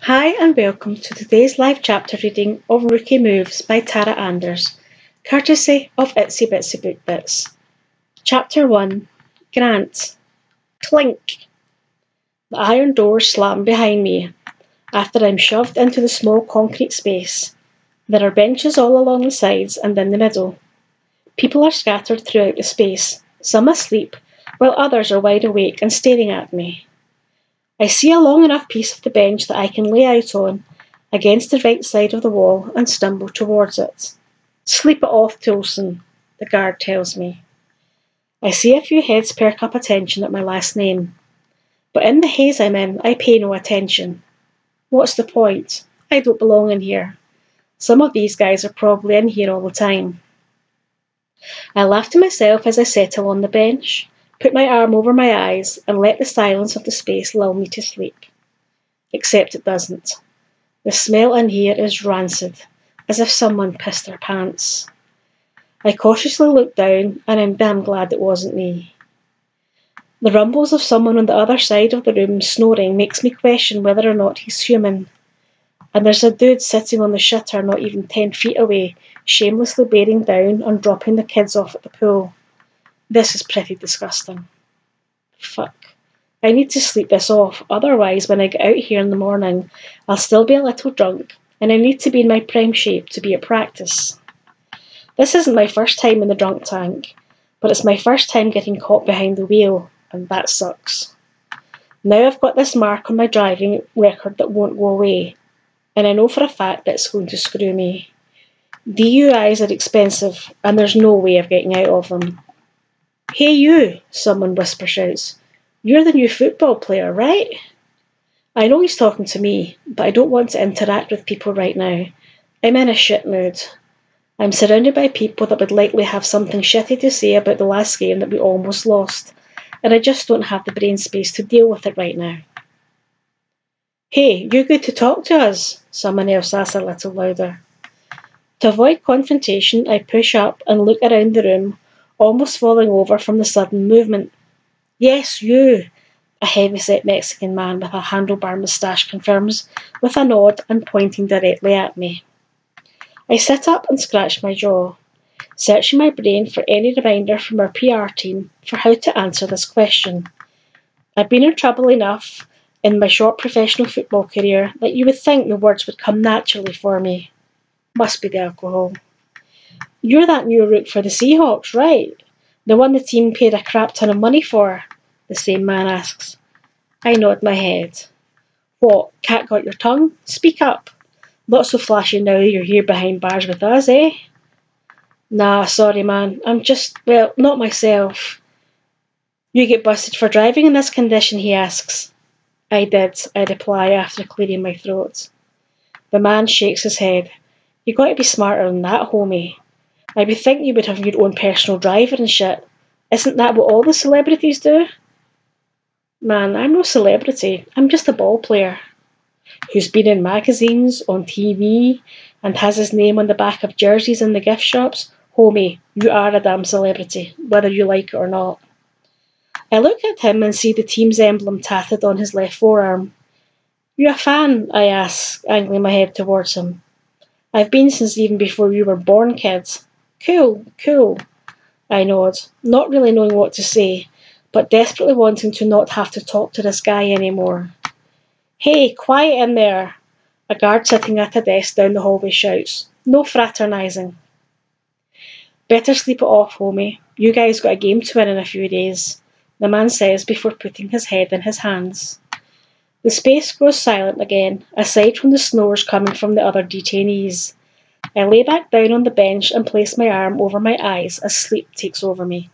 Hi and welcome to today's live chapter reading of Rookie Moves by Tarrah, courtesy of Itsy Bitsy Book Bits. Chapter 1 Grant. Clink. The iron door slammed behind me after I'm shoved into the small concrete space. There are benches all along the sides and in the middle. People are scattered throughout the space, some asleep, while others are wide awake and staring at me. I see a long enough piece of the bench that I can lay out on against the right side of the wall and stumble towards it. Sleep it off, Toulson, the guard tells me. I see a few heads perk up attention at my last name, but in the haze I'm in, I pay no attention. What's the point? I don't belong in here. Some of these guys are probably in here all the time. I laugh to myself as I settle on the bench, put my arm over my eyes, and let the silence of the space lull me to sleep. Except it doesn't. The smell in here is rancid, as if someone pissed their pants. I cautiously look down, and I'm damn glad it wasn't me. The rumbles of someone on the other side of the room snoring makes me question whether or not he's human. And there's a dude sitting on the shitter not even 10 feet away, shamelessly bearing down and dropping the kids off at the pool. This is pretty disgusting. Fuck. I need to sleep this off, otherwise when I get out here in the morning, I'll still be a little drunk, and I need to be in my prime shape to be at practice. This isn't my first time in the drunk tank, but it's my first time getting caught behind the wheel, and that sucks. Now I've got this mark on my driving record that won't go away, and I know for a fact that it's going to screw me. DUIs are expensive, and there's no way of getting out of them. Hey you, someone whisper shouts. You're the new football player, right? I know he's talking to me, but I don't want to interact with people right now. I'm in a shit mood. I'm surrounded by people that would likely have something shitty to say about the last game that we almost lost, and I just don't have the brain space to deal with it right now. Hey, you good to talk to us? Someone else asks a little louder. To avoid confrontation, I push up and look around the room, almost falling over from the sudden movement. Yes, you, a heavy-set Mexican man with a handlebar moustache confirms, with a nod and pointing directly at me. I sit up and scratch my jaw, searching my brain for any reminder from our PR team for how to answer this question. I've been in trouble enough in my short professional football career that you would think the words would come naturally for me. Must be the alcohol. You're that new rook for the Seahawks, right? The one the team paid a crap ton of money for? The same man asks. I nod my head. What, cat got your tongue? Speak up. Not so flashy now you're here behind bars with us, eh? Nah, sorry man, not myself. You get busted for driving in this condition, he asks. I did, I reply after clearing my throat. The man shakes his head. You got to be smarter than that, homie. I would think you would have your own personal driver and shit. Isn't that what all the celebrities do? Man, I'm no celebrity. I'm just a ball player who's been in magazines, on TV, and has his name on the back of jerseys in the gift shops. Homie, you are a damn celebrity, whether you like it or not. I look at him and see the team's emblem tatted on his left forearm. You a fan? I ask, angling my head towards him. I've been since even before you were born, kid. Cool. I nod, not really knowing what to say, but desperately wanting to not have to talk to this guy anymore. Hey, quiet in there! A guard sitting at a desk down the hallway shouts. No fraternising. Better sleep it off, homie. You guys got a game to win in a few days, the man says before putting his head in his hands. The space grows silent again, aside from the snores coming from the other detainees. I lay back down on the bench and place my arm over my eyes as sleep takes over me.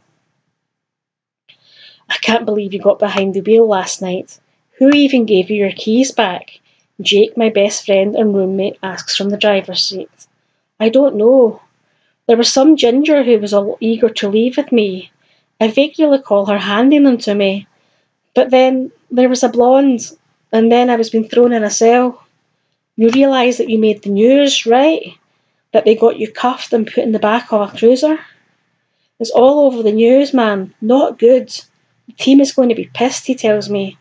I can't believe you got behind the wheel last night. Who even gave you your keys back? Jake, my best friend and roommate, asks from the driver's seat. I don't know. There was some ginger who was all eager to leave with me. I vaguely recall her handing them to me. But then there was a blonde, and then I was being thrown in a cell. You realise that you made the news, right? That they got you cuffed and put in the back of a cruiser? It's all over the news, man. Not good. The team is going to be pissed, he tells me.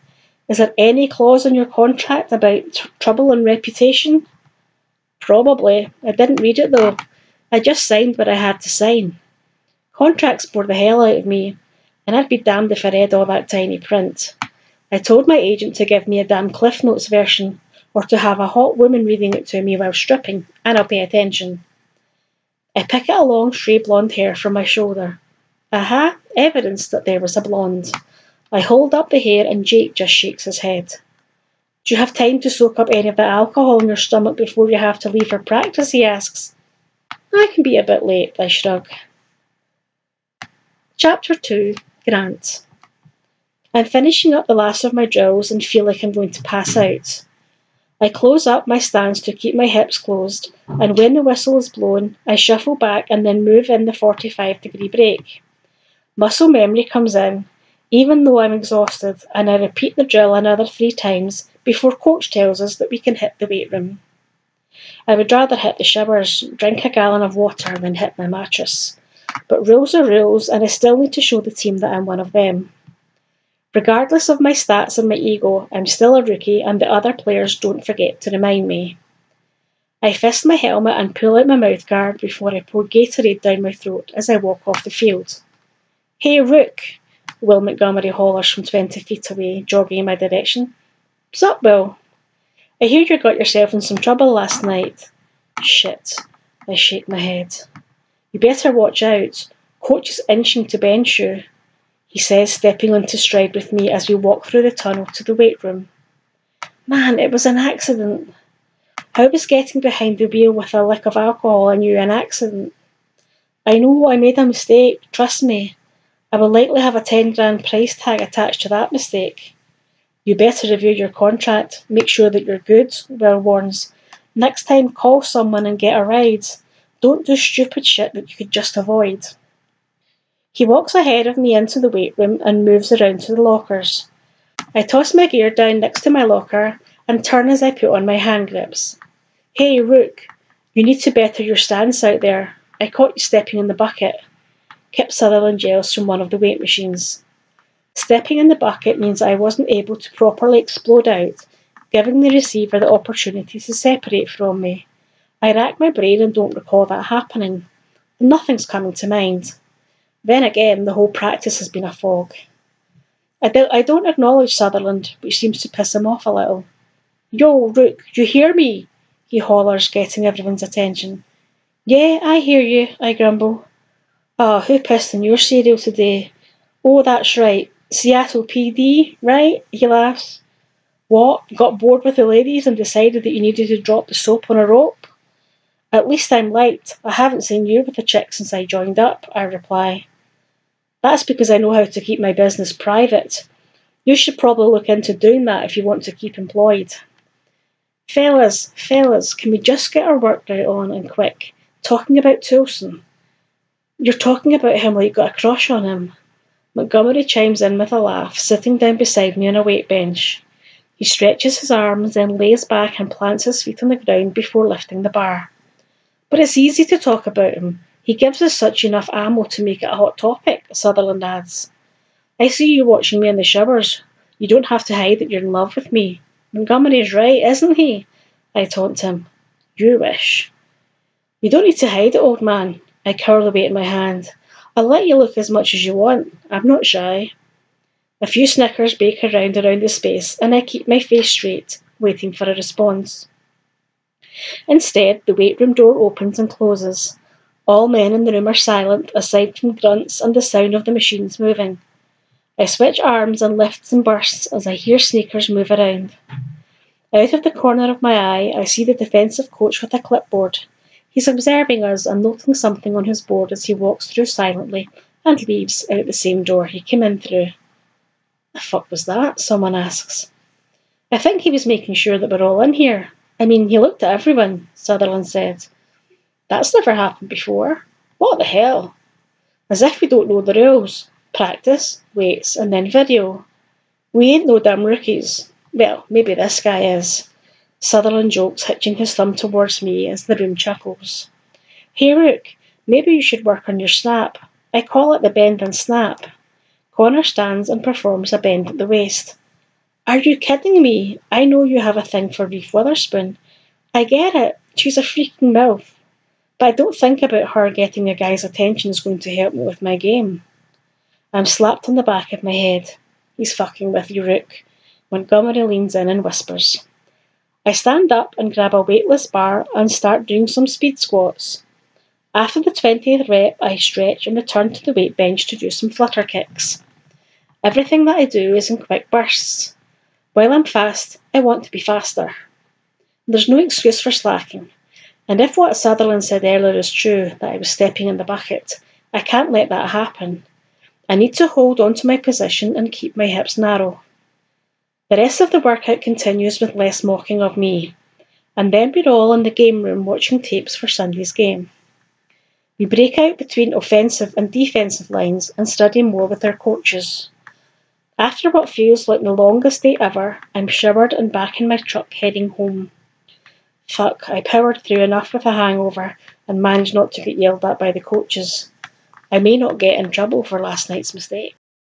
Is there any clause in your contract about trouble and reputation? Probably. I didn't read it though. I just signed what I had to sign. Contracts bore the hell out of me, and I'd be damned if I read all that tiny print. I told my agent to give me a damn Cliff Notes version, or to have a hot woman reading it to me while stripping, and I'll pay attention. I pick at a long stray blonde hair from my shoulder. Aha, evidence that there was a blonde. I hold up the hair and Jake just shakes his head. Do you have time to soak up any of the alcohol in your stomach before you have to leave for practice? He asks. I can be a bit late, I shrug. Chapter 2, Grant. I'm finishing up the last of my drills and feel like I'm going to pass out. I close up my stance to keep my hips closed, and when the whistle is blown, I shuffle back and then move in the 45-degree break. Muscle memory comes in, even though I'm exhausted, and I repeat the drill another 3 times before coach tells us that we can hit the weight room. I would rather hit the showers, drink a gallon of water than hit my mattress. But rules are rules, and I still need to show the team that I'm one of them. Regardless of my stats and my ego, I'm still a rookie, and the other players don't forget to remind me. I fist my helmet and pull out my mouthguard before I pour Gatorade down my throat as I walk off the field. Hey, Rook, Will Montgomery hollers from 20 feet away, jogging in my direction. Sup, Will? I hear you got yourself in some trouble last night. Shit, I shake my head. You better watch out. Coach is inching to bench you, he says, stepping into stride with me as we walk through the tunnel to the weight room. Man, it was an accident. How was getting behind the wheel with a lick of alcohol and you an accident? I know I made a mistake, trust me. I will likely have a 10 grand price tag attached to that mistake. You better review your contract, make sure that you're good, Will warns. Next time call someone and get a ride. Don't do stupid shit that you could just avoid. He walks ahead of me into the weight room and moves around to the lockers. I toss my gear down next to my locker and turn as I put on my hand grips. Hey, Rook, you need to better your stance out there. I caught you stepping in the bucket. Kip Sutherland yells from one of the weight machines. Stepping in the bucket means I wasn't able to properly explode out, giving the receiver the opportunity to separate from me. I rack my brain and don't recall that happening. Nothing's coming to mind. Then again, the whole practice has been a fog. I don't acknowledge Sutherland, which seems to piss him off a little. Yo, Rook, you hear me? He hollers, getting everyone's attention. Yeah, I hear you, I grumble. Who pissed in your cereal today? Oh, that's right. Seattle PD, right? He laughs. What? Got bored with the ladies and decided that you needed to drop the soap on a rope? At least I'm liked. I haven't seen you with a chick since I joined up, I reply. That's because I know how to keep my business private. You should probably look into doing that if you want to keep employed. Fellas, can we just get our work right on and quick? Talking about Toulson. You're talking about him like you got a crush on him. Montgomery chimes in with a laugh, sitting down beside me on a weight bench. He stretches his arms, then lays back and plants his feet on the ground before lifting the bar. But it's easy to talk about him. He gives us such enough ammo to make it a hot topic, Sutherland adds. I see you watching me in the showers. You don't have to hide that you're in love with me. Montgomery's right, isn't he? I taunt him. You wish. You don't need to hide it, old man. I curl away at my hand. I'll let you look as much as you want. I'm not shy. A few snickers bake around the space, and I keep my face straight, waiting for a response. Instead, the weight room door opens and closes. All men in the room are silent, aside from grunts and the sound of the machines moving. I switch arms and lifts and bursts as I hear sneakers move around. Out of the corner of my eye, I see the defensive coach with a clipboard. He's observing us and noting something on his board as he walks through silently and leaves out the same door he came in through. The fuck was that? Someone asks. I think he was making sure that we're all in here. I mean, he looked at everyone, Sutherland said. That's never happened before. What the hell? As if we don't know the rules. Practice, weights, and then video. We ain't no damn rookies. Well, maybe this guy is. Sutherland jokes, hitching his thumb towards me as the room chuckles. Hey, Rook, maybe you should work on your snap. I call it the bend and snap. Connor stands and performs a bend at the waist. Are you kidding me? I know you have a thing for Reef Witherspoon. I get it. She's a freaking MILF. But I don't think about her getting a guy's attention is going to help me with my game. I'm slapped on the back of my head. He's fucking with you, Rook. Montgomery leans in and whispers. I stand up and grab a weightless bar and start doing some speed squats. After the 20th rep, I stretch and return to the weight bench to do some flutter kicks. Everything that I do is in quick bursts. While I'm fast, I want to be faster. There's no excuse for slacking. And if what Sutherland said earlier is true, that I was stepping in the bucket, I can't let that happen. I need to hold on to my position and keep my hips narrow. The rest of the workout continues with less mocking of me, and then we're all in the game room watching tapes for Sunday's game. We break out between offensive and defensive lines and study more with our coaches. After what feels like the longest day ever, I'm showered and back in my truck heading home. Fuck, I powered through enough with a hangover and managed not to get yelled at by the coaches. I may not get in trouble for last night's mistake.